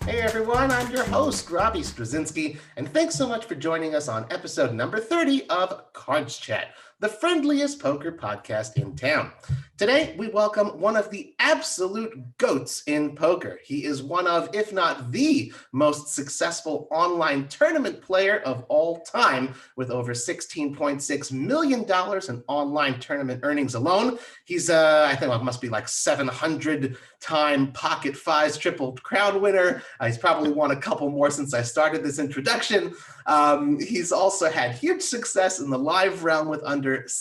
Hey everyone, I'm your host, Robbie Strazynski, and thanks so much for joining us on episode number 30 of CardsChat, the friendliest poker podcast in town. Today, we welcome one of the absolute goats in poker. He is one of, if not the most successful online tournament player of all time, with over $16.6 million in online tournament earnings alone. He's, I think it must be like 700-time Pocket Fives Triple Crown winner. He's probably won a couple more since I started this introduction. He's also had huge success in the live realm with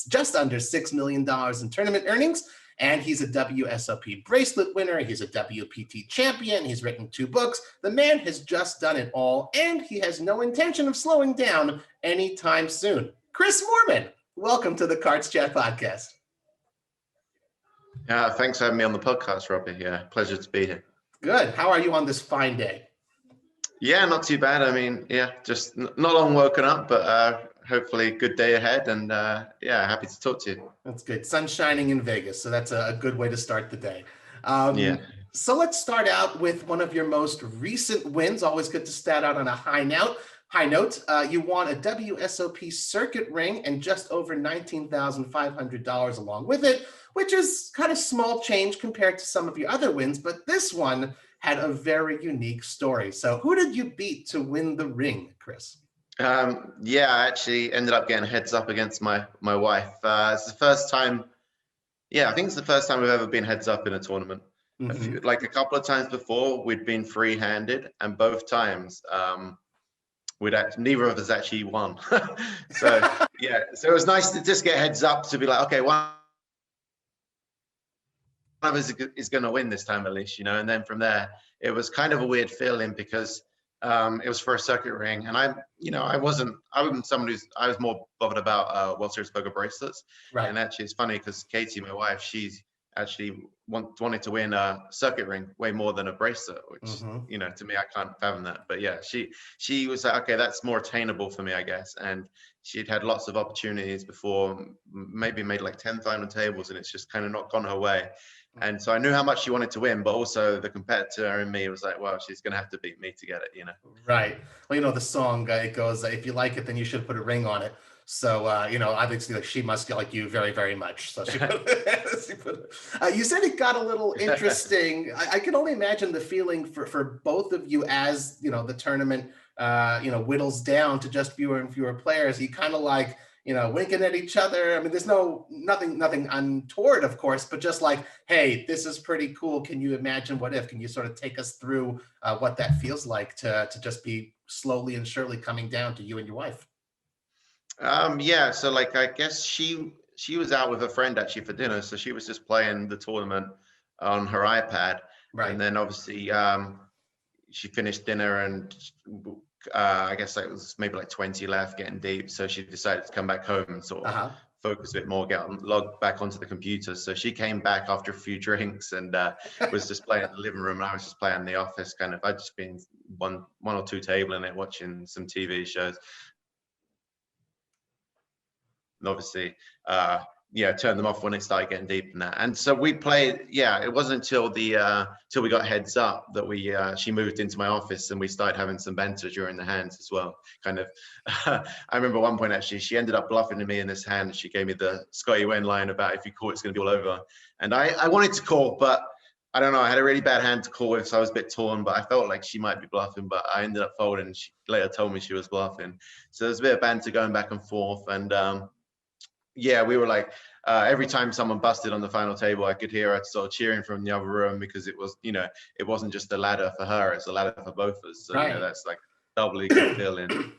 just under $6 million in tournament earnings. And he's a WSOP Bracelet winner. He's a WPT champion. He's written 2 books. The man has just done it all, and he has no intention of slowing down anytime soon. Chris Moorman, welcome to the CardsChat podcast. Yeah, thanks for having me on the podcast, Robbie. Yeah, pleasure to be here. Good. How are you on this fine day? Yeah, not too bad. I mean, yeah, just not long woken up, but hopefully good day ahead. And yeah, happy to talk to you. That's good. Sun shining in Vegas, so that's a good way to start the day. Yeah. So let's start out with one of your most recent wins. Always good to start out on a high note. You won a WSOP circuit ring and just over $19,500 along with it, which is kind of small change compared to some of your other wins, but this one had a very unique story. So who did you beat to win the ring, Chris? Yeah, I actually ended up getting heads up against my wife. It's the first time. Yeah, I think it's the first time we've ever been heads up in a tournament. Mm-hmm. Like a couple of times before, we'd been free-handed, and both times neither of us actually won. So yeah, so it was nice to just get heads up to be like, okay, one of us is going to win this time at least, you know. And then from there, it was kind of a weird feeling because it was for a circuit ring, and I wasn't someone I was more bothered about World Series poker bracelets. Right. And actually, it's funny because Katie, my wife, she's actually wanted to win a circuit ring way more than a bracelet, which you know, to me, I can't fathom that. But yeah, she was like, okay, that's more attainable for me, I guess. And she'd had lots of opportunities before, maybe made like 10 final tables, and it's just kind of not gone her way. And so I knew how much she wanted to win, but also the competitor in me was like, well, she's going to have to beat me to get it, you know? Right. Well, you know, the song, it goes, if you like it, then you should put a ring on it. So, you know, obviously, like, she must like you very, very much. So she you said it got a little interesting. I can only imagine the feeling for both of you as, you know, the tournament, you know, whittles down to just fewer and fewer players. You kind of like, you know, winking at each other. I mean, there's nothing untoward, of course, but just like, hey, this is pretty cool. Can you imagine what if? Can you sort of take us through what that feels like to just be slowly and surely coming down to you and your wife? Yeah, so like I guess she was out with a friend actually for dinner, so she was just playing the tournament on her iPad. Right. And then obviously she finished dinner, and I guess like it was maybe like 20 left, getting deep. So she decided to come back home and sort of focus a bit more, log back onto the computer. So she came back after a few drinks and was just playing in the living room, and I was just playing in the office. Kind of, I'd just been one or two tabling it, watching some TV shows. And obviously, yeah, turn them off when it started getting deep in that. And so we played. Yeah, it wasn't until till we got heads up that she moved into my office and we started having some banter during the hands as well. Kind of, I remember one point actually, she ended up bluffing to me in this hand. She gave me the Scotty Wen line about, if you call, it's going to be all over. And I wanted to call, but I don't know. I had a really bad hand to call with, so I was a bit torn. But I felt like she might be bluffing, but I ended up folding. And she later told me she was bluffing. So there's a bit of banter going back and forth, and yeah, we were like, every time someone busted on the final table, I could hear her sort of cheering from the other room, because it was, you know, it wasn't just a ladder for her, it's a ladder for both of us. So, you know, that's like doubly good feeling.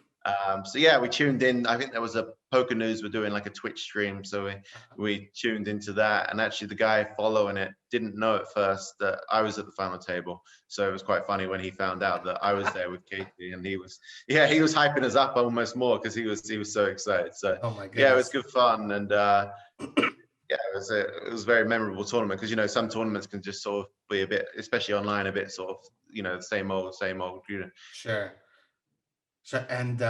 So yeah, we tuned in. I think there was a Poker News were doing like a Twitch stream, so we tuned into that. And actually, the guy following it didn't know at first that I was at the final table. So it was quite funny when he found out that I was there with Katie, and he was hyping us up almost more because he was so excited. So oh my goodness. Yeah, it was good fun, and yeah, it was a very memorable tournament, because, you know, some tournaments can just sort of be a bit, especially online, a bit sort of, you know, the same old, you know. Sure. And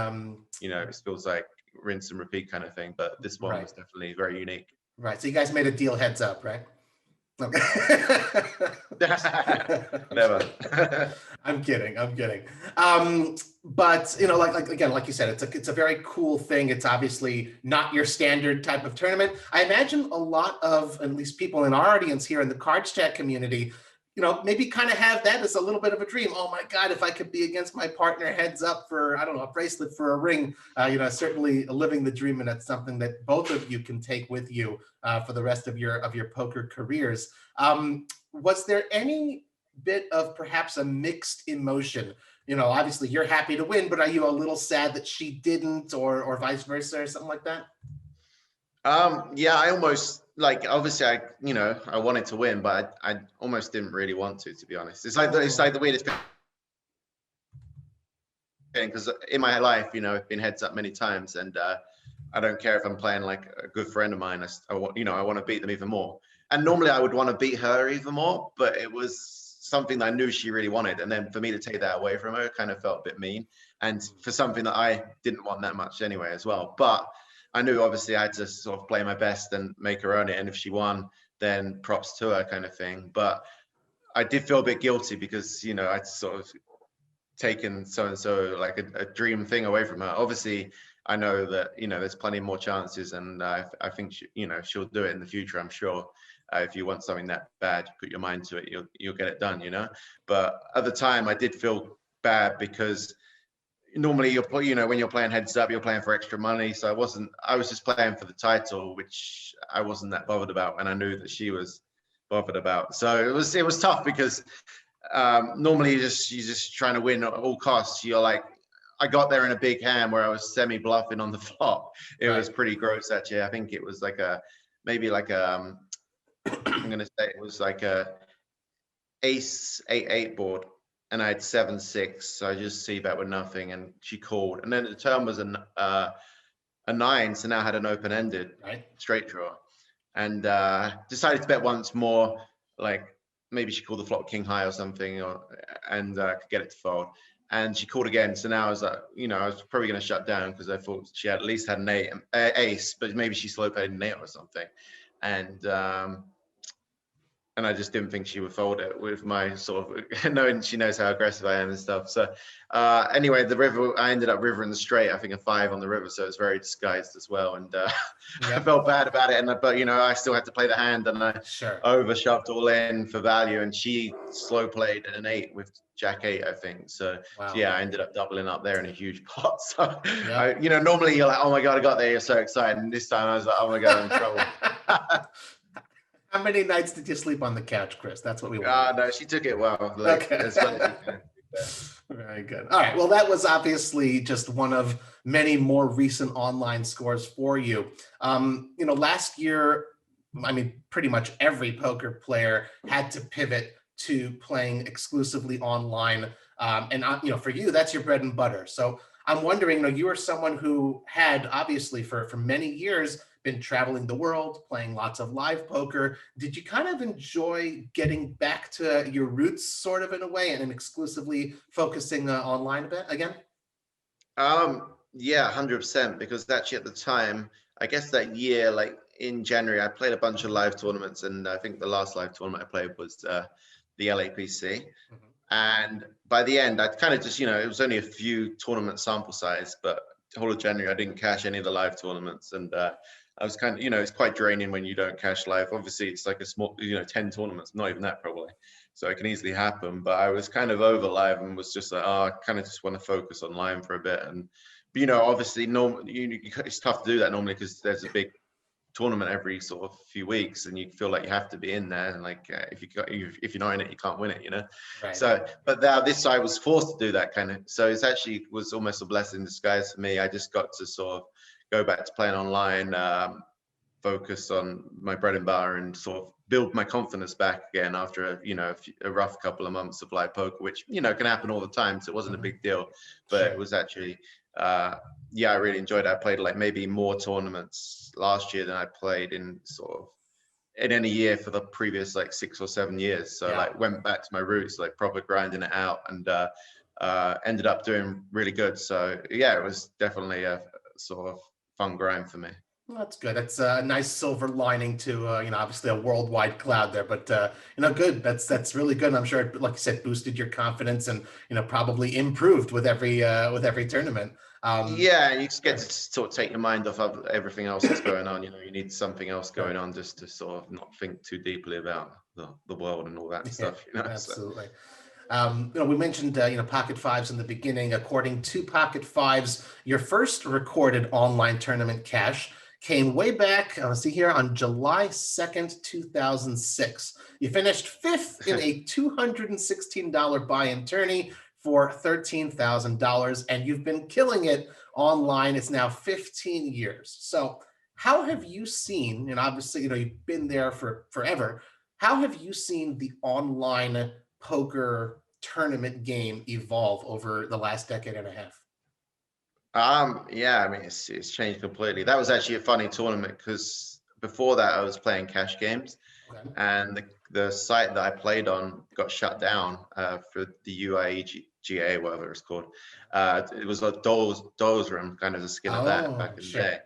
you know, it feels like rinse and repeat kind of thing, but this one was definitely very unique. Right. So you guys made a deal heads up, right? Okay. Never. I'm kidding. I'm kidding. But you know, like again, like you said, it's a very cool thing. It's obviously not your standard type of tournament. I imagine a lot of at least people in our audience here in the CardsChat community, you know, maybe kind of have that as a little bit of a dream. Oh my God, if I could be against my partner heads up for, I don't know, a bracelet for a ring, you know, certainly living the dream, and that's something that both of you can take with you for the rest of your poker careers. Was there any bit of perhaps a mixed emotion? You know, obviously you're happy to win, but are you a little sad that she didn't, or vice versa, or something like that? Yeah, I almost like obviously I wanted to win, but I almost didn't really want to be honest. It's like the weirdest thing because in my life, I've been heads up many times, and I don't care if I'm playing like a good friend of mine. I want to beat them even more. And normally I would want to beat her even more, but it was something that I knew she really wanted, and then for me to take that away from her kind of felt a bit mean, and for something that I didn't want that much anyway as well. But I knew obviously I had to sort of play my best and make her earn it, and if she won, then props to her kind of thing. But I did feel a bit guilty because I'd sort of taken so and so like a dream thing away from her. Obviously, I know that there's plenty more chances, and I think she'll do it in the future. I'm sure. If you want something that bad, you put your mind to it, you'll get it done. But at the time, I did feel bad because normally when you're playing heads up, you're playing for extra money. So I was just playing for the title, which I wasn't that bothered about, and I knew that she was bothered about. So it was tough because normally you're just trying to win at all costs. You're like, I got there in a big hand where I was semi bluffing on the flop. It was pretty gross actually. I think it was like maybe like I'm gonna say it was like a ace 8-8 board, and I had 7-6, so I just see bet with nothing, and she called, and then the turn was a 9, so now I had an open ended straight draw, and decided to bet once more, like maybe she called the flop king high or something, and could get it to fold. And she called again, so now I was like, I was probably going to shut down because I thought she had at least had an ace, but maybe she slow played an 8 or something, and I just didn't think she would fold it with my sort of knowing she knows how aggressive I am and stuff. So anyway, the river, I ended up river in the straight, I think a 5 on the river, so it's very disguised as well. And I felt bad about it, but I still had to play the hand, and I overshoved all in for value, and she slow played an 8 with Jack 8, I think. So yeah, I ended up doubling up there in a huge pot. So normally you're like, oh my God, I got there, you're so excited. And this time I was like, oh my God, I'm in trouble. How many nights did you sleep on the couch, Chris? That's what we want. No, she took it well. Like, as well as you can. Very good. All right. Well, that was obviously just one of many more recent online scores for you. Last year, I mean, pretty much every poker player had to pivot to playing exclusively online. For you, that's your bread and butter. So I'm wondering, you are someone who had obviously for many years been traveling the world, playing lots of live poker. Did you kind of enjoy getting back to your roots sort of in a way and exclusively focusing online a bit again? Yeah, 100%. Because actually at the time, I guess that year, like in January, I played a bunch of live tournaments, and I think the last live tournament I played was the LAPC. And by the end, I kind of just, it was only a few tournament sample size, but the whole of January, I didn't cash any of the live tournaments. And I was kind of, it's quite draining when you don't cash live. Obviously, it's like a small, 10 tournaments, not even that probably. So it can easily happen. But I was kind of over live and was just like, I kind of just want to focus on live for a bit. And, obviously, it's tough to do that normally because there's a big tournament every sort of few weeks, and you feel like you have to be in there, and like if you're not in it, you can't win it, So but now this I was forced to do that kind of, so it's actually was almost a blessing in disguise for me. I just got to sort of go back to playing online, focus on my bread and butter, and sort of build my confidence back again after a rough couple of months of live poker, which can happen all the time, so it wasn't a big deal. But it was actually I really enjoyed it. I played like maybe more tournaments last year than I played in any year for the previous like 6 or 7 years. So like went back to my roots, like proper grinding it out, and ended up doing really good. So yeah, it was definitely a sort of fun grind for me. Well, that's good. That's a nice silver lining to obviously a worldwide cloud there, but good. That's really good. And I'm sure, like you said, boosted your confidence and probably improved with every tournament. Um, Yeah, you just get sure. to sort of take your mind off of everything else that's going on. You need something else Sure. going on just to sort of not think too deeply about the world and all that Yeah, stuff. So absolutely. We mentioned Pocket Fives in the beginning. According to Pocket Fives, your first recorded online tournament cash came way back. Let's see here on July 2nd, 2006. You finished fifth in a $216 buy-in tourney for $13,000, and you've been killing it online. It's now 15 years. So, how have you seen? And obviously, you've been there for forever. How have you seen the online poker tournament game evolve over the last decade and a half? yeah, I mean it's changed completely. That was actually a funny tournament because before that I was playing cash games, Okay. and the site that I played on got shut down for the UIEGA, whatever it's called. It was a Dolls Room, kind of the skin of that back Oh, in the sure. day.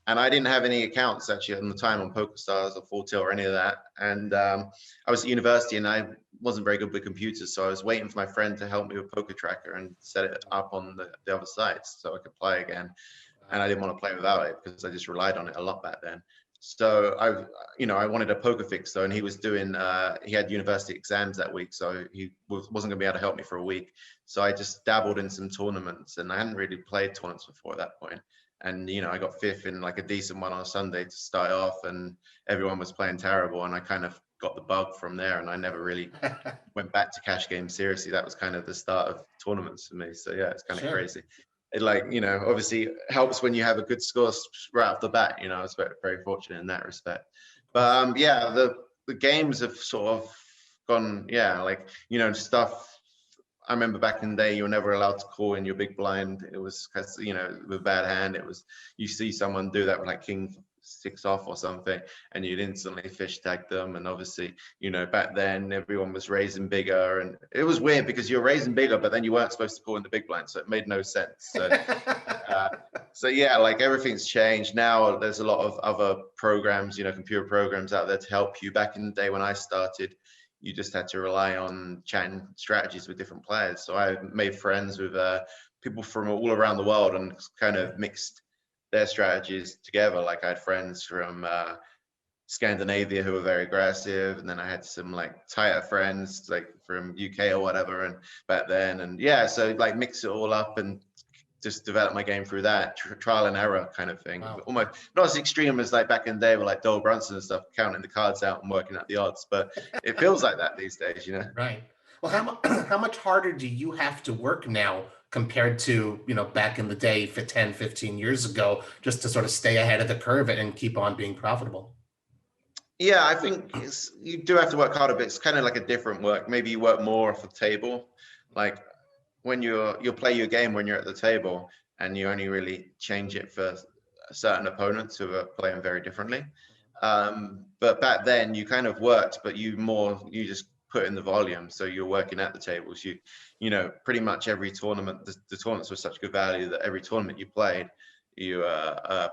And I didn't have any accounts actually at the time on PokerStars or Full Tilt or any of that. And I was at university and I wasn't very good with computers, so I was waiting for my friend to help me with Poker Tracker and set it up on the other sites so I could play again. And I didn't want to play without it because I just relied on it a lot back then. So I wanted a poker fix though, and he was doing, he had university exams that week, so he wasn't gonna be able to help me for a week. So I just dabbled in some tournaments, and I hadn't really played tournaments before at that point. And I got fifth in like a decent one on a Sunday to start off, and everyone was playing terrible, and I kind of got the bug from there, and I never really went back to cash games seriously. That was kind of the start of tournaments for me. So yeah, it's kind of Sure. crazy. It obviously helps when you have a good score right off the bat. I was very, very fortunate in that respect. Of But course. yeah, the games have sort of gone, yeah, stuff. I remember back in the day, you were never allowed to call in your big blind. It was because, with a bad hand, it was, you see someone do that with like king six off or something, and you'd instantly fish tag them. And obviously, back then everyone was raising bigger, and it was weird because you're raising bigger, but then you weren't supposed to call in the big blind, so it made no sense. Uh, so yeah, like everything's changed now. There's a lot of other programs, computer programs out there to help you. Back in the day when I started, you just had to rely on chatting strategies with different players. So I made friends with people from all around the world and kind of mixed their strategies together. Like I had friends from Scandinavia who were very aggressive, and then I had some like tighter friends like from UK or whatever, and back then, and yeah, so like mix it all up and just develop my game through that trial and error kind of thing. Wow. Almost not as extreme as like back in the day with like Dole Brunson and stuff, counting the cards out and working out the odds, but it feels like that these days. Right. Well, how much harder do you have to work now compared to, back in the day for 10, 15 years ago, just to sort of stay ahead of the curve and keep on being profitable? Yeah, I think you do have to work harder, but it's kind of like a different work. Maybe you work more off the table. Like when you'll play your game when you're at the table, and you only really change it for certain opponents who are playing very differently. But back then you kind of worked, but you just put in the volume. So you're working at the tables. Pretty much every tournament, the tournaments were such good value that every tournament you played, you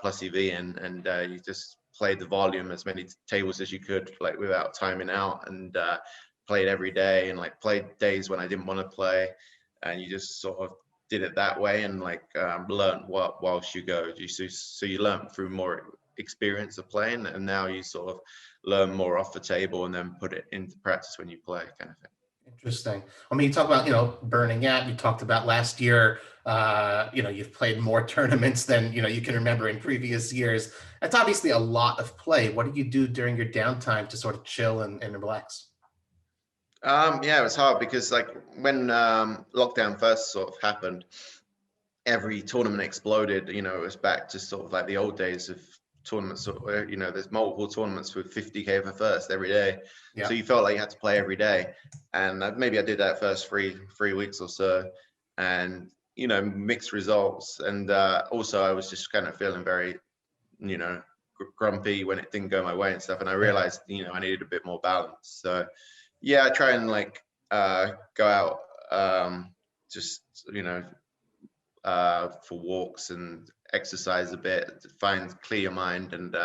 plus EV in, and you just played the volume as many tables as you could, like without timing out, and played every day, and like played days when I didn't want to play, and you just sort of did it that way, and like learned what whilst you go. So you learn through more experience of playing, and now you sort of learn more off the table and then put it into practice when you play, kind of thing. Interesting. I mean, you talk about, burning out. You talked about last year, you've played more tournaments than, you can remember in previous years. That's obviously a lot of play. What do you do during your downtime to sort of chill and relax? Yeah, it was hard because like when lockdown first sort of happened, every tournament exploded. It was back to sort of like the old days of tournaments where, there's multiple tournaments with 50K for first every day. So Yeah. you felt like you had to play every day. And maybe I did that first three weeks or so, and, mixed results. And also I was just kind of feeling very, you know, grumpy when it didn't go my way and stuff. And I Yeah. realized, I needed a bit more balance. So yeah, I try and like go out just, for walks and exercise a bit, clear your mind, and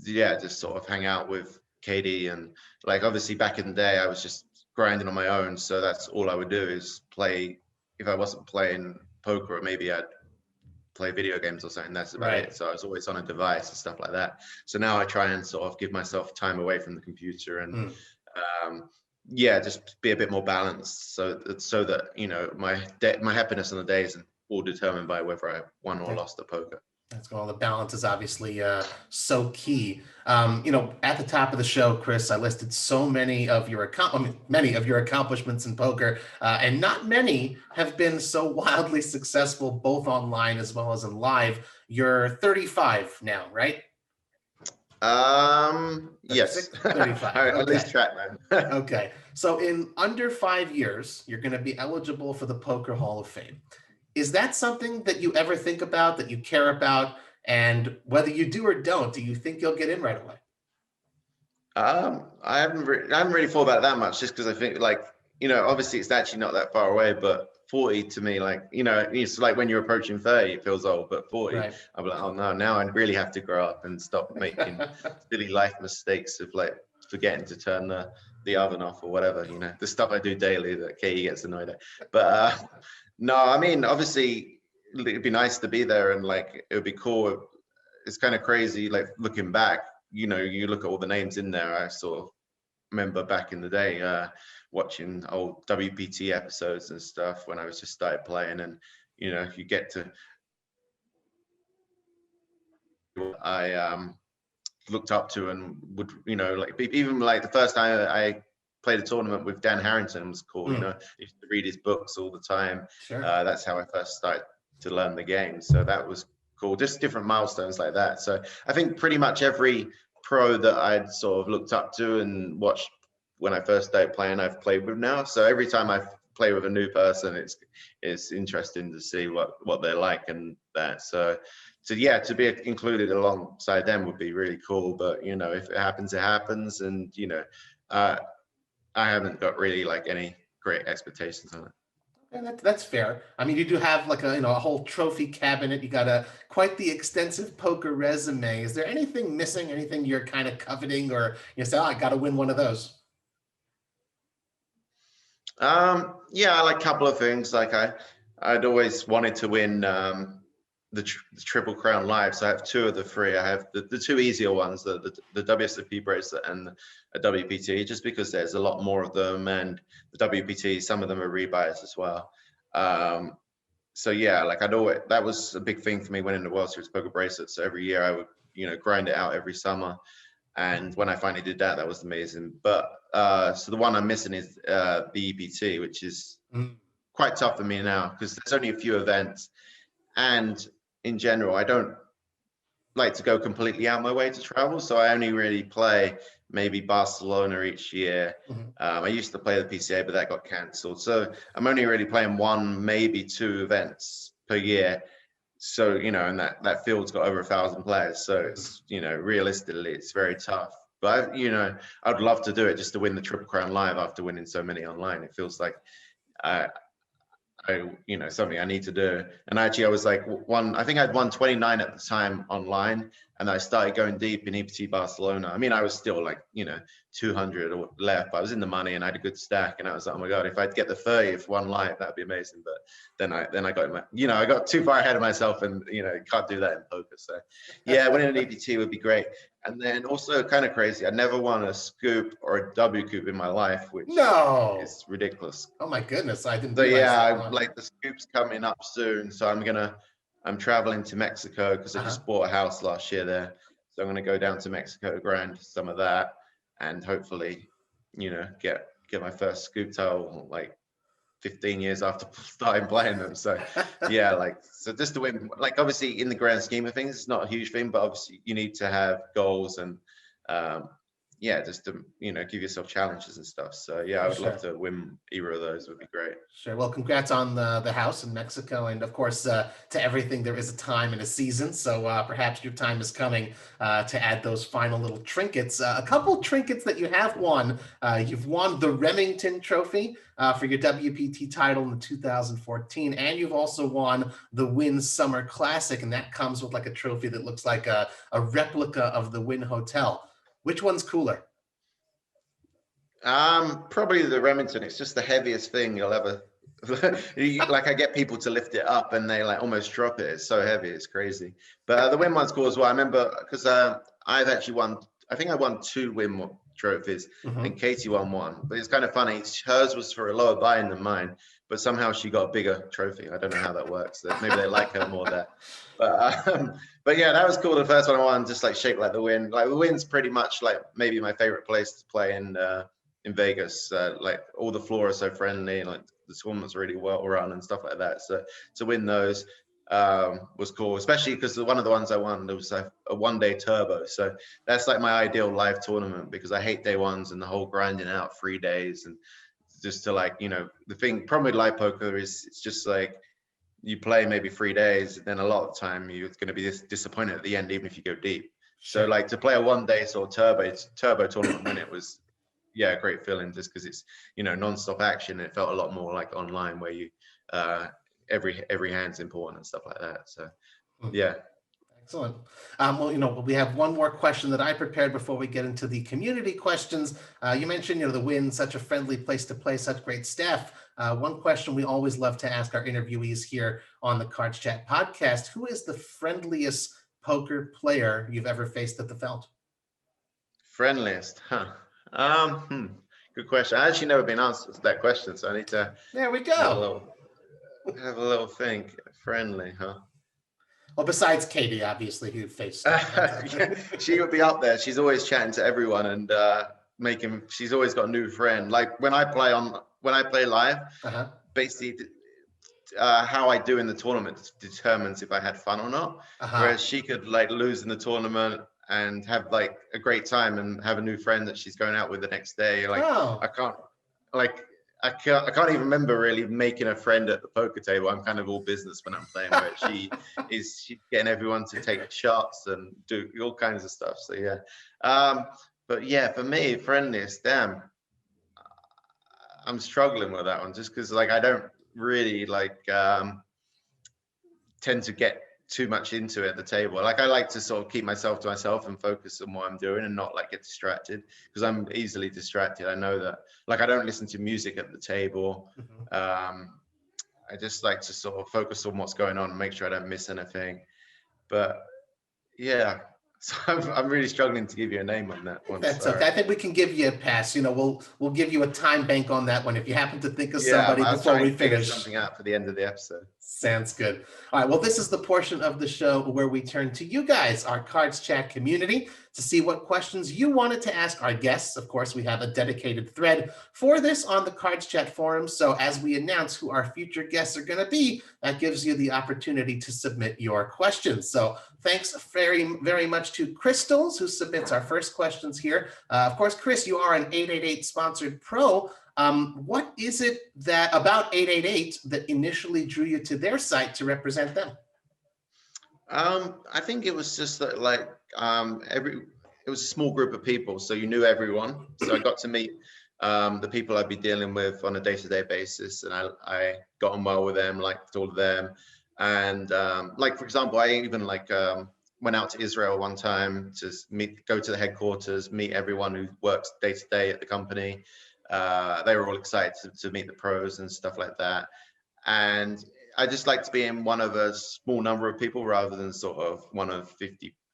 just sort of hang out with Katie. And like obviously back in the day, I was just grinding on my own, so that's all I would do is play. If I wasn't playing poker, maybe I'd play video games or something. That's about it. So I was always on a device and stuff like that. So now I try and sort of give myself time away from the computer and just be a bit more balanced, so that my happiness on the day isn't all determined by whether I won or lost at poker. That's all. The balance is obviously so key. At the top of the show, Chris, I listed so many of your accomplishments in poker, and not many have been so wildly successful, both online as well as in live. You're 35 now, right? Yes. 35. I lose track, man. Okay. So in under 5 years, you're going to be eligible for the Poker Hall of Fame. Is that something that you ever think about, that you care about? And whether you do or don't, do you think you'll get in right away? I haven't really thought about it that much, just because I think, like, obviously it's actually not that far away, but 40 to me, like, it's like when you're approaching 30, it feels old, but 40, right. I'm like, oh no, now I really have to grow up and stop making silly life mistakes of like forgetting to turn the oven off or whatever, the stuff I do daily that Katie gets annoyed at. But no, I mean, obviously it'd be nice to be there, and like it would be cool. It's kind of crazy, like looking back, you look at all the names in there. I sort of remember back in the day watching old WPT episodes and stuff when I was just started playing, and you get to I looked up to and would like even like the first time I played a tournament with Dan Harrington was cool. Used to read his books all the time. Sure. That's how I first started to learn the game, so that was cool. Just different milestones like that. So I think pretty much every pro that I'd sort of looked up to and watched when I first started playing, I've played with now. So every time I play with a new person, it's interesting to see what they're like and that. So yeah, to be included alongside them would be really cool. But if it happens, it happens. And I haven't got really like any great expectations on it. Yeah, that's fair. I mean, you do have like a whole trophy cabinet. You got quite the extensive poker resume. Is there anything missing? Anything you're kind of coveting, or you say, "Oh, I got to win one of those"? Yeah, I like a couple of things. Like I'd always wanted to win the Triple Crown Live. So I have two of the three. I have the two easier ones, the WSOP Bracelet and a WPT, just because there's a lot more of them, and the WPT, some of them are rebuys as well. So yeah, like that was a big thing for me winning the World Series Poker Bracelet. So every year I would grind it out every summer, and when I finally did that, that was amazing. But so the one I'm missing is the EPT, which is quite tough for me now because there's only a few events, and in general, I don't like to go completely out my way to travel. So I only really play maybe Barcelona each year. I used to play the PCA, but that got cancelled. So I'm only really playing one, maybe two events per year. So, and that field's got over 1,000 players. So it's, realistically, it's very tough. But, I'd love to do it just to win the Triple Crown Live after winning so many online. It feels like something I need to do. And actually I was like I think I'd won 29 at the time online, and I started going deep in EPT Barcelona. I mean, I was still like 200 or left, but I was in the money and I had a good stack, and I was like, oh my god, if I'd get the 30th one live, that'd be amazing. But then I got I got too far ahead of myself, and can't do that in poker. So yeah, winning an EPT would be great. And then also kind of crazy, I never won a scoop or a W coup in my life, which is ridiculous. Oh my goodness, I didn't. So yeah, like the scoop's coming up soon. So I'm traveling to Mexico because I just bought a house last year there. So I'm gonna go down to Mexico to grind some of that, and hopefully, get my first scoop title like 15 years after starting playing them. So yeah, so just to win, like obviously in the grand scheme of things, it's not a huge thing, but obviously you need to have goals and yeah, just to, give yourself challenges and stuff. So yeah, I would love to win either of those. Would be great. Sure. Well, congrats on the house in Mexico, and of course, to everything there is a time and a season. So perhaps your time is coming to add those final little trinkets. A couple trinkets that you have won. You've won the Remington Trophy for your WPT title in 2014, and you've also won the Wynn Summer Classic, and that comes with like a trophy that looks like a replica of the Wynn Hotel. Which one's cooler? Probably the Remington. It's just the heaviest thing you'll ever like. I get people to lift it up and they like almost drop it. It's so heavy, it's crazy. But the Win one's cool as well. I remember because I've actually won. I think I won 2 Win trophies, and Katie won 1. But it's kind of funny. Hers was for a lower buy-in than mine, but somehow she got a bigger trophy. I don't know how that works. Maybe they like her more there. But yeah, that was cool. The first one I won, just like shaped like the Win. Like the Win's pretty much like maybe my favorite place to play in Vegas. Like all the floor is so friendly, and like the tournament's really well run and stuff like that. So to win those was cool, especially because one of the ones I won, there was a 1-day turbo. So that's like my ideal live tournament, because I hate day ones and the whole grinding out 3 days. And just to like, the problem with live poker is it's just like you play maybe 3 days, then a lot of the time you're going to be disappointed at the end, even if you go deep. So like to play a 1-day sort of turbo tournament when it was, yeah, great feeling, just because it's non-stop action. It felt a lot more like online, where you every hand's important and stuff like that. So yeah. Excellent. Well, we have one more question that I prepared before we get into the community questions. You mentioned, the Win, such a friendly place to play, such great staff. One question we always love to ask our interviewees here on the CardsChat podcast: who is the friendliest poker player you've ever faced at the Feld? Friendliest, huh? Good question. I actually never been asked that question, so I need to. There we go. Have a little think. Friendly, huh? Well, besides Katie, obviously, who faced. She would be up there. She's always chatting to everyone and she's always got a new friend. Like when I play live, basically how I do in the tournament determines if I had fun or not. Whereas she could like lose in the tournament and have like a great time and have a new friend that she's going out with the next day. Like I can't even remember really making a friend at the poker table. I'm kind of all business when I'm playing, where she's getting everyone to take shots and do all kinds of stuff. So yeah. But yeah, for me, friendliest, damn, I'm struggling with that one, just because like I don't really like tend to get too much into it at the table. Like I like to sort of keep myself to myself and focus on what I'm doing and not like get distracted, because I'm easily distracted. I know that. Like I don't listen to music at the table. I just like to sort of focus on what's going on and make sure I don't miss anything. But yeah, so I'm really struggling to give you a name on that one. That's okay. I think we can give you a pass. We'll give you a time bank on that one if you happen to think of somebody before we finish. Something out for the end of the episode. Sounds good. All right. Well, this is the portion of the show where we turn to you guys, our CardsChat community, to see what questions you wanted to ask our guests. Of course, we have a dedicated thread for this on the CardsChat forum. So as we announce who our future guests are going to be, that gives you the opportunity to submit your questions. So thanks very, very much to Crystals, who submits our first questions here. Of course, Chris, you are an 888 sponsored pro. What is it about 888 that initially drew you to their site to represent them? I think it was just that like it was a small group of people, so you knew everyone. So I got to meet the people I'd be dealing with on a day-to-day basis, and I got on well with them, liked all of them. And like for example, I even like went out to Israel one time to go to the headquarters, meet everyone who works day to day at the company. They were all excited to meet the pros and stuff like that. And I just like to be in one of a small number of people rather than sort of one of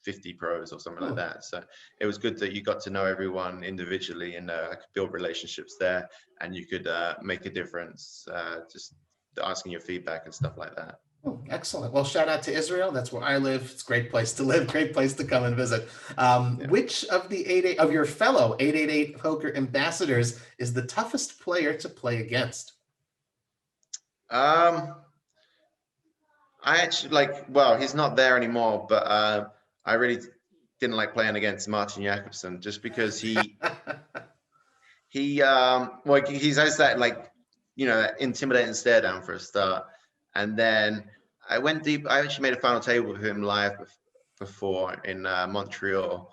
50 pros or something like that. So it was good that you got to know everyone individually, and I could build relationships there, and you could make a difference, just asking your feedback and stuff like that. Oh, excellent. Well, shout out to Israel. That's where I live. It's a great place to live, great place to come and visit. Which of the of your fellow 888 poker ambassadors is the toughest player to play against? I actually well, he's not there anymore, but I really didn't like playing against Martin Jakobsen just because he well, he has that like, that intimidating stare down for a start. And then I went deep. I actually made a final table with him live before in Montreal,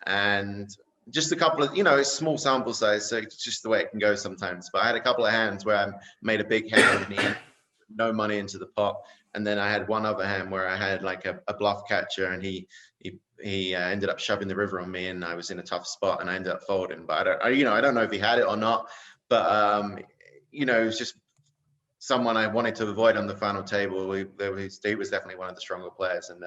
and just a couple of, it's small sample size, so it's just the way it can go sometimes. But I had a couple of hands where I made a big hand and he had no money into the pot, and then I had one other hand where I had like a bluff catcher, and he ended up shoving the river on me, and I was in a tough spot, and I ended up folding. But I don't know if he had it or not. But it was just someone I wanted to avoid on the final table. He was definitely one of the stronger players, and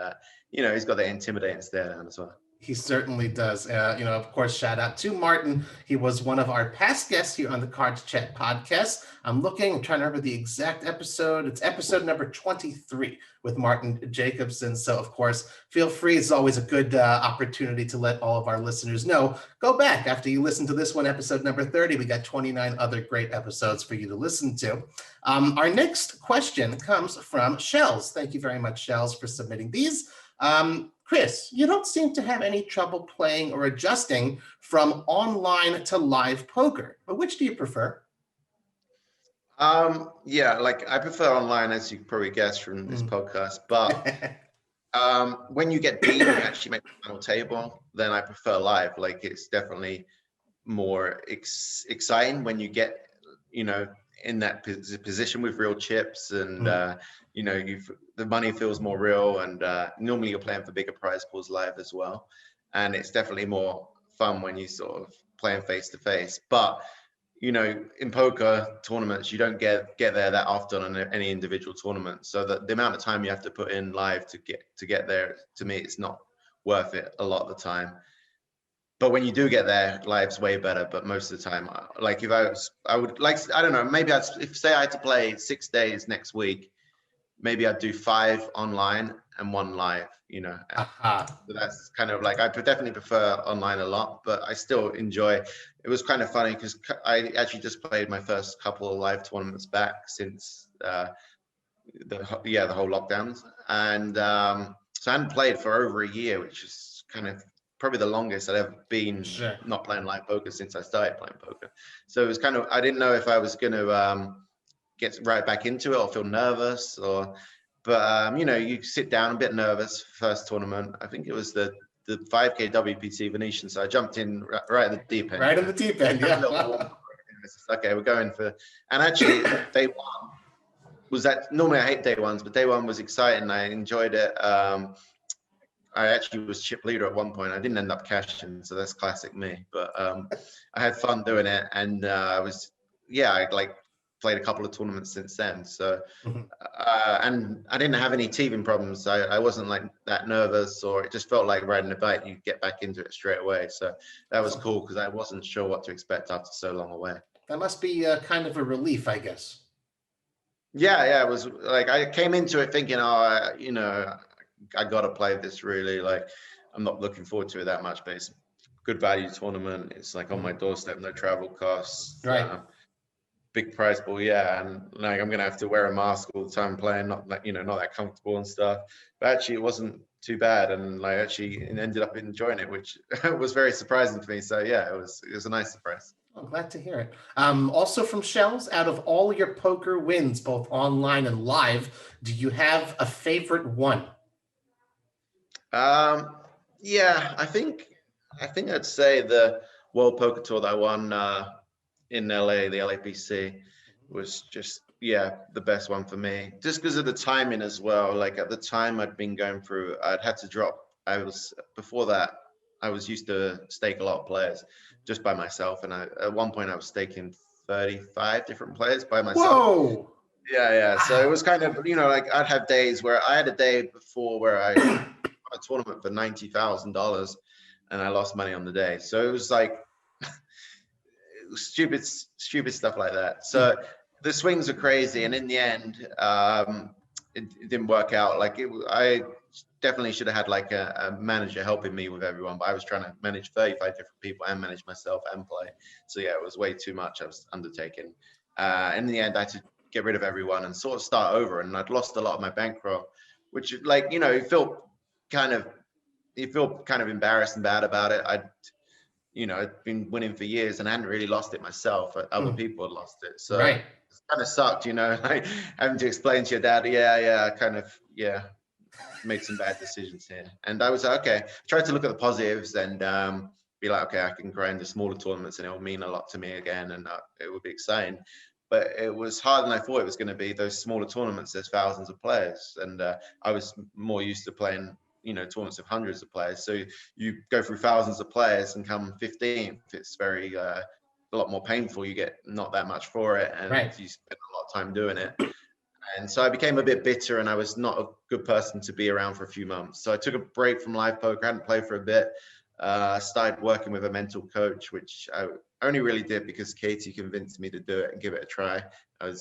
he's got that intimidating stare down as well. He certainly does. Of course, shout out to Martin. He was one of our past guests here on the CardsChat podcast. I'm trying to remember the exact episode. It's episode number 23 with Martin Jakobsen. So, of course, feel free. It's always a good opportunity to let all of our listeners know. Go back after you listen to this one, episode number 30. We got 29 other great episodes for you to listen to. Our next question comes from Shells. Thank you very much, Shells, for submitting these. Chris, you don't seem to have any trouble playing or adjusting from online to live poker, but which do you prefer? Yeah, like I prefer online, as you probably guessed from this podcast, but when you get beat and you actually make the final table, then I prefer live. Like it's definitely more exciting when you get, in that position with real chips, and the money feels more real, and normally you're playing for bigger prize pools live as well, and it's definitely more fun when you sort of playing face to face. But in poker tournaments, you don't get there that often on any individual tournament, so the amount of time you have to put in live to get there, to me, it's not worth it a lot of the time. But when you do get there, live's way better. But most of the time, like if I would like, I don't know, maybe say I had to play 6 days next week, maybe I'd do 5 online and 1 live, So that's kind of like, I definitely prefer online a lot, but I still enjoy. It was kind of funny because I actually just played my first couple of live tournaments back since the whole lockdowns. And so I hadn't played for over a year, which is kind of probably the longest I've ever been not playing live poker since I started playing poker. So it was kind of, I didn't know if I was going to get right back into it or feel nervous, but you sit down a bit nervous. First tournament, I think it was the 5K WPT Venetian, so I jumped in right at the deep end. Right in the deep end, yeah. Okay, we're going for, and actually day one was that, normally I hate day ones, but day one was exciting. I enjoyed it. I actually was chip leader at one point. I didn't end up cashing, so that's classic me. But I had fun doing it, and I played a couple of tournaments since then. So, and I didn't have any teething problems. I wasn't like that nervous, or it just felt like riding a bike. You get back into it straight away. So that was cool because I wasn't sure what to expect after so long away. That must be kind of a relief, I guess. Yeah, it was like I came into it thinking, I got to play this really. Like, I'm not looking forward to it that much, but it's a good value tournament. It's like on my doorstep, no travel costs. Right. Big prize pool, yeah, and like I'm gonna have to wear a mask all the time playing, not like not that comfortable and stuff. But actually, it wasn't too bad, and I actually ended up enjoying it, which was very surprising to me. So yeah, it was a nice surprise. I'm glad to hear it. Also from Shells, out of all your poker wins, both online and live, do you have a favorite one? Yeah, I think I'd say the World Poker Tour that I won in LA, the LAPC, was just the best one for me. Just because of the timing as well. Like at the time I'd been going through, I'd had to drop. Before that, I was used to stake a lot of players just by myself, and at one point I was staking 35 different players by myself. Whoa! Yeah. So it was kind of, like I'd have days where I had a day before where I won a tournament for $90,000 and I lost money on the day. So it was like stupid stuff like that. So the swings are crazy, and in the end, it didn't work out. Like I definitely should have had like a manager helping me with everyone, but I was trying to manage 35 different people and manage myself and play. So yeah, it was way too much I was undertaking. In the end, I had to get rid of everyone and sort of start over, and I'd lost a lot of my bankroll, which, like, it felt kind of you feel kind of embarrassed and bad about it. I'd been winning for years and I hadn't really lost it myself. Other people had lost it. So Right. it kind of sucked, like having to explain to your dad, made some bad decisions here. And I was like, okay, tried to look at the positives and be like, okay, I can grind the smaller tournaments and it will mean a lot to me again and it will be exciting. But it was harder than I thought it was going to be. Those smaller tournaments, there's thousands of players. And I was more used to playing tournaments of hundreds of players. So you go through thousands of players and come 15th. It's very a lot more painful. You get not that much for it, and you spend a lot of time doing it. And so I became a bit bitter, and I was not a good person to be around for a few months. So I took a break from live poker. I hadn't played for a bit. Started working with a mental coach, which I only really did because Katie convinced me to do it and give it a try.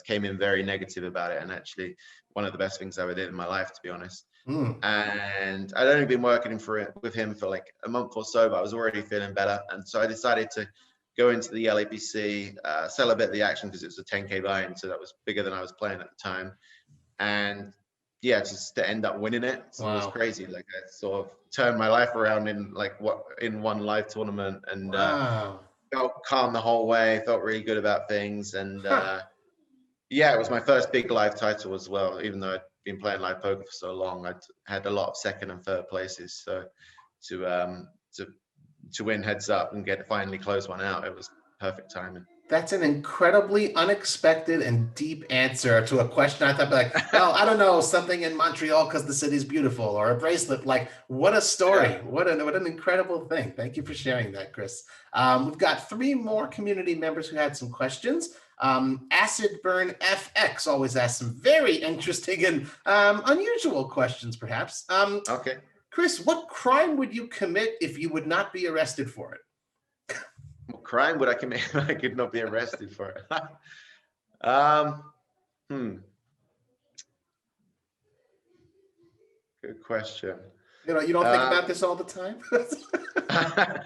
Came in very negative about it, and actually one of the best things I ever did in my life, to be honest. And I'd only been working with him for like a month or so, but I was already feeling better. And so I decided to go into the LAPC, sell a bit of the action because it was a 10K buy-in, so that was bigger than I was playing at the time. And yeah, just to end up winning it. So it was crazy. Like I sort of turned my life around in one live tournament, and felt calm the whole way, felt really good about things. And yeah, it was my first big live title as well, even though I'd been playing live poker for so long. I'd had a lot of second and third places. So to win heads up and finally close one out, it was perfect timing. That's an incredibly unexpected and deep answer to a question I thought, like, well, I don't know, something in Montreal because the city's beautiful, or a bracelet. Like, what a story. Yeah. What an incredible thing. Thank you for sharing that, Chris. We've got 3 more community members who had some questions. Acid Burn FX always asks some very interesting and unusual questions, perhaps. Okay. Chris, what crime would you commit if you would not be arrested for it? What crime would I commit if I could not be arrested for it? Good question. You don't think about this all the time?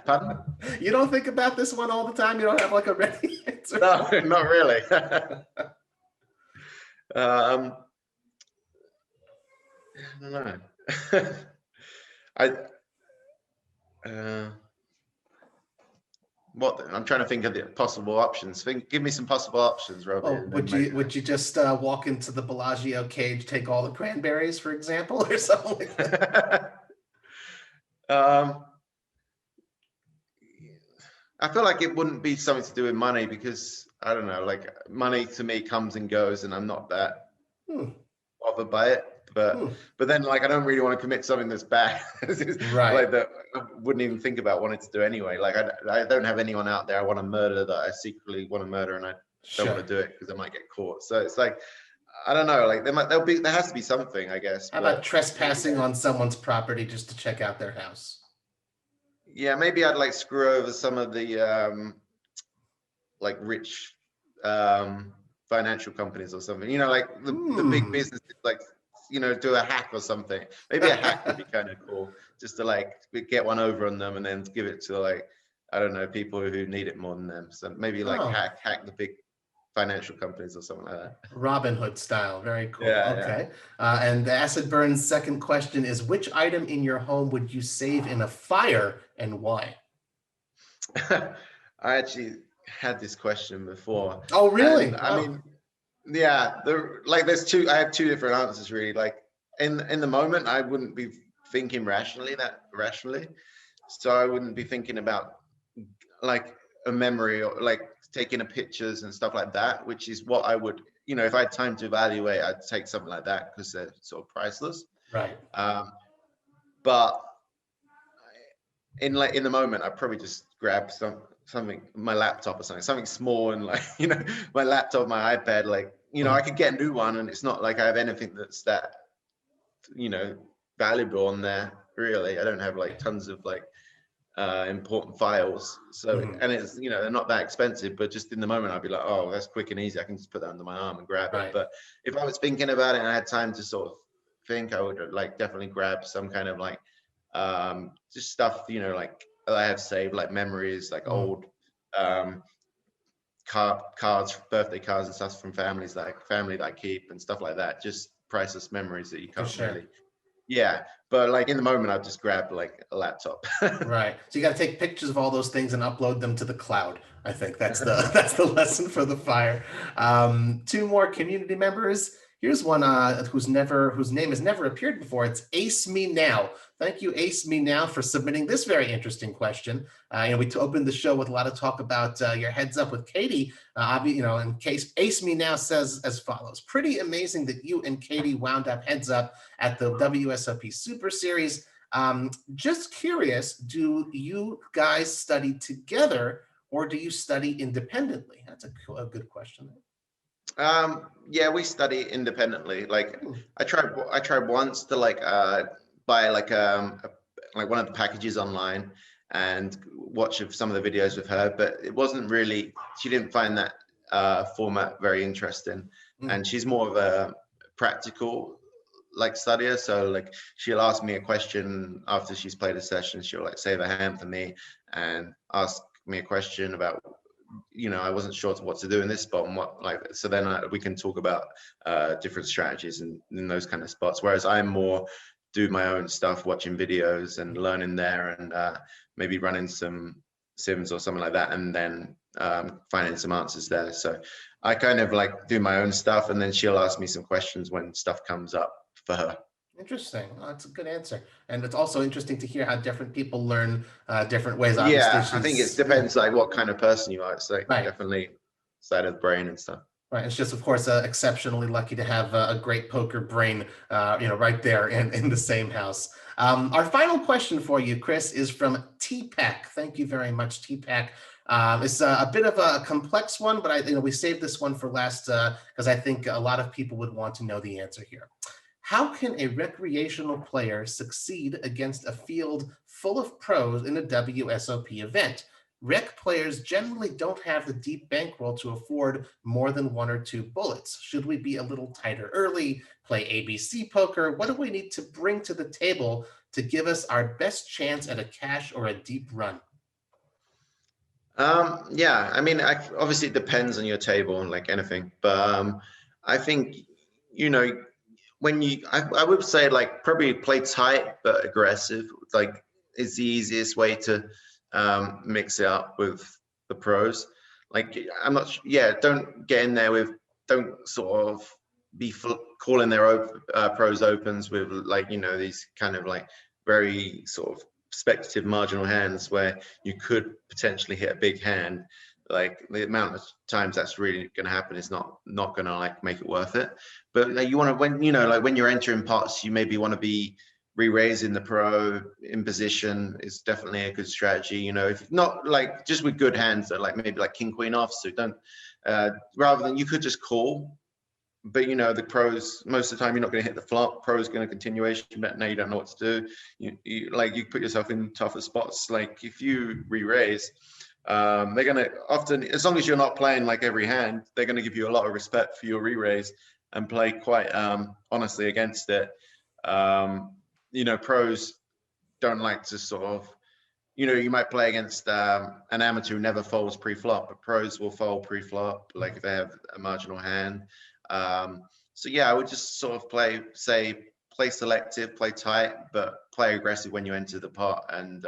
Pardon? You don't think about this one all the time? You don't have like a ready answer? No, not really. I don't know. I'm trying to think of the possible options. Give me some possible options, Robbie. Oh, would you just walk into the Bellagio cage, take all the cranberries, for example, or something like that? I feel like it wouldn't be something to do with money because I don't know, like money to me comes and goes, and I'm not that bothered by it. But then, like, I don't really want to commit something that's bad, right? Like that I wouldn't even think about wanting to do anyway. Like I don't have anyone out there I want to murder that I secretly want to murder, and I don't want to do it because I might get caught. So it's like, I don't know. Like there has to be something, I guess. How about trespassing on someone's property just to check out their house? Yeah, maybe I'd like screw over some of the like rich financial companies or something. Like the big businesses, like. Do a hack or something. Maybe a hack would be kind of cool, just to like get one over on them and then give it to like, I don't know, people who need it more than them. So maybe like hack the big financial companies or something like that. Robin Hood style, very cool. Yeah, okay. Yeah. And the Acid Burn's second question is, which item in your home would you save in a fire and why? I actually had this question before. Oh, really? I mean, yeah, there's I have 2 different answers really. Like in the moment, I wouldn't be thinking rationally. So I wouldn't be thinking about like a memory or like taking pictures and stuff like that, which is what I would, if I had time to evaluate, I'd take something like that because they're sort of priceless. Right. But in the moment, I'd probably just grab something, my laptop or something small, and like, my laptop, my iPad, like, I could get a new one, and it's not like I have anything that's that, valuable on there, really. I don't have like tons of like important files. So, and it's, they're not that expensive, but just in the moment, I'd be like, oh, that's quick and easy. I can just put that under my arm and grab it. But if I was thinking about it and I had time to sort of think, I would like definitely grab some kind of like, just stuff, like I have saved, like memories, like old cards, birthday cards and stuff from family that I keep and stuff like that. Just priceless memories that you can't really, Yeah, but like in the moment, I'll just grab like a laptop. Right. So you got to take pictures of all those things and upload them to the cloud. I think that's the that's the lesson for the fire. Two more community members. Here's one whose name has never appeared before. It's AceMeNow. Thank you, AceMeNow, for submitting this very interesting question. We opened the show with a lot of talk about your heads up with Katie. In case AceMeNow says as follows: pretty amazing that you and Katie wound up heads up at the WSOP Super Series. Just curious, do you guys study together or do you study independently? That's a good question. Yeah, we study independently. Like I tried once to buy like one of the packages online and watch some of the videos with her, but it wasn't really, she didn't find that format very interesting. And she's more of a practical like studier, so like she'll ask me a question after she's played a session. She'll like save a hand for me and ask me a question about, I wasn't sure what to do in this spot and what, like, so then we can talk about different strategies and in those kind of spots, whereas I'm more do my own stuff, watching videos and learning there, and maybe running some sims or something like that, and then finding some answers there. So I kind of like do my own stuff, and then she'll ask me some questions when stuff comes up for her. Interesting. Oh, that's a good answer. And it's also interesting to hear how different people learn different ways. Yeah, Obviously, I think it depends like what kind of person you are. It's like right. definitely side of the brain and stuff. Right. It's just, of course, exceptionally lucky to have a great poker brain, right there in the same house. Our final question for you, Chris, is from Tpeck. Thank you very much, Tpeck. It's a bit of a complex one, but we saved this one for last because I think a lot of people would want to know the answer here. How can a recreational player succeed against a field full of pros in a WSOP event? Rec players generally don't have the deep bankroll to afford more than one or two bullets. Should we be a little tighter early, play ABC poker? What do we need to bring to the table to give us our best chance at a cash or a deep run? Yeah, I mean, obviously it depends on your table and like anything, but I think, I would say like probably play tight but aggressive, like is the easiest way to mix it up with the pros. Like don't get in there with, don't sort of be calling their pros opens with like, these kind of like very sort of speculative marginal hands where you could potentially hit a big hand. Like the amount of times that's really going to happen is not going to like make it worth it. But like, you want to, when you're entering pots, you maybe want to be re-raising the pro in position is definitely a good strategy. If not like just with good hands that like maybe like king queen off, so don't rather than, you could just call, but the pros most of the time you're not going to hit the flop. Pros going to continuation, but now you don't know what to do. You put yourself in tougher spots. Like if you re-raise, they're going to often, as long as you're not playing like every hand, they're going to give you a lot of respect for your re-raise and play quite honestly against it. Pros don't like to sort of, you might play against an amateur who never folds pre-flop, but pros will fold pre-flop, like if they have a marginal hand. So yeah, I would just sort of play selective, play tight, but play aggressive when you enter the pot, and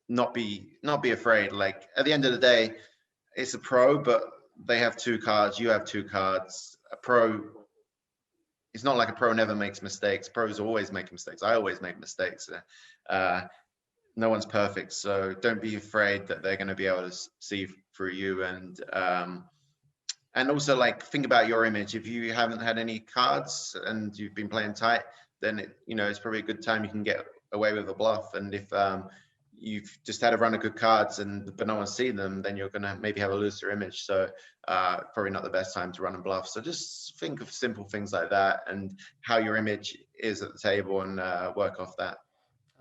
not be afraid. Like at the end of the day, it's a pro, but they have two cards, you have two cards. A pro, it's not like a pro never makes mistakes. Pros always make mistakes. I always make mistakes. No one's perfect, so don't be afraid that they're going to be able to see through you. And also like think about your image. If you haven't had any cards and you've been playing tight, then it's probably a good time you can get away with a bluff. And if you've just had a run of good cards but no one's seen them, then you're gonna maybe have a looser image. So probably not the best time to run a bluff. So just think of simple things like that and how your image is at the table, and work off that.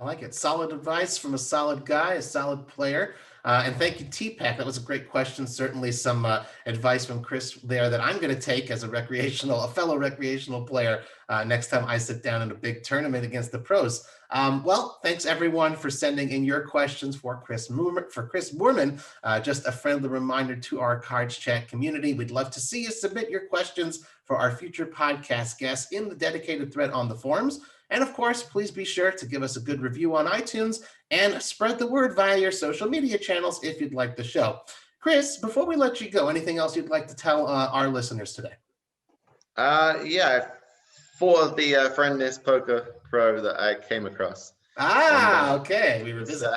I like it. Solid advice from a solid guy, a solid player. And thank you, Tpeck. That was a great question. Certainly some advice from Chris there that I'm going to take as a fellow recreational player next time I sit down in a big tournament against the pros. Well, thanks everyone for sending in your questions for Chris Moorman. Just a friendly reminder to our CardsChat community. We'd love to see you submit your questions for our future podcast guests in the dedicated thread on the forums. And of course, please be sure to give us a good review on iTunes and spread the word via your social media channels if you'd like the show. Chris, before we let you go, anything else you'd like to tell our listeners today? Yeah, for the friendliest poker pro that I came across. Okay, we revisit.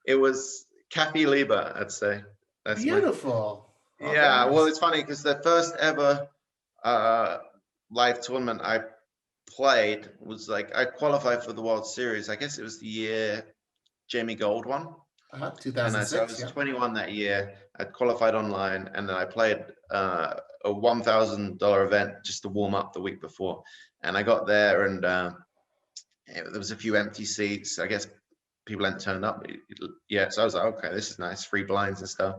It was Kathy Lieber, I'd say. That's beautiful. Yeah, well, it's funny because the first ever live tournament I played was like I qualified for the World Series. I guess it was the year Jamie Gold won. 2006. So I was 21 that year. I qualified online, and then I played a $1,000 event just to warm up the week before. And I got there, and there was a few empty seats. I guess people hadn't turned up yet. So I was like, okay, this is nice, free blinds and stuff.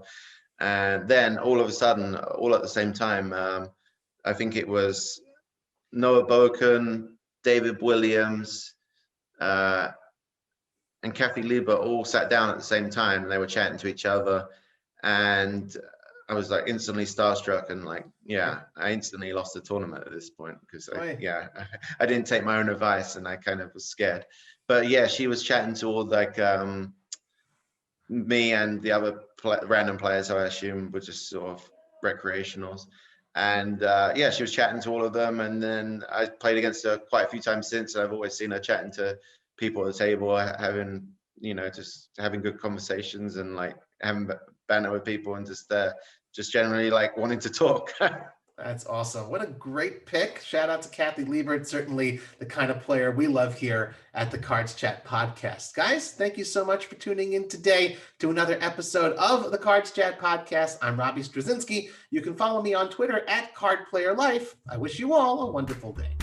And then all of a sudden, all at the same time, I think it was Noah Boken, David Williams, and Kathy Lieber all sat down at the same time, and they were chatting to each other. And I was like instantly starstruck, and like, yeah, I instantly lost the tournament at this point because I didn't take my own advice, and I kind of was scared. But yeah, she was chatting to all like me and the other random players, I assume were just sort of recreationals. And yeah, she was chatting to all of them. And then I played against her quite a few times since. And I've always seen her chatting to people at the table, having, just having good conversations and like having banter with people, and just generally like wanting to talk. That's awesome. What a great pick. Shout out to Kathy Lieber. Certainly the kind of player we love here at the Cards Chat podcast. Guys, thank you so much for tuning in today to another episode of the Cards Chat podcast. I'm Robbie Strazynski. You can follow me on Twitter at CardPlayerLife. I wish you all a wonderful day.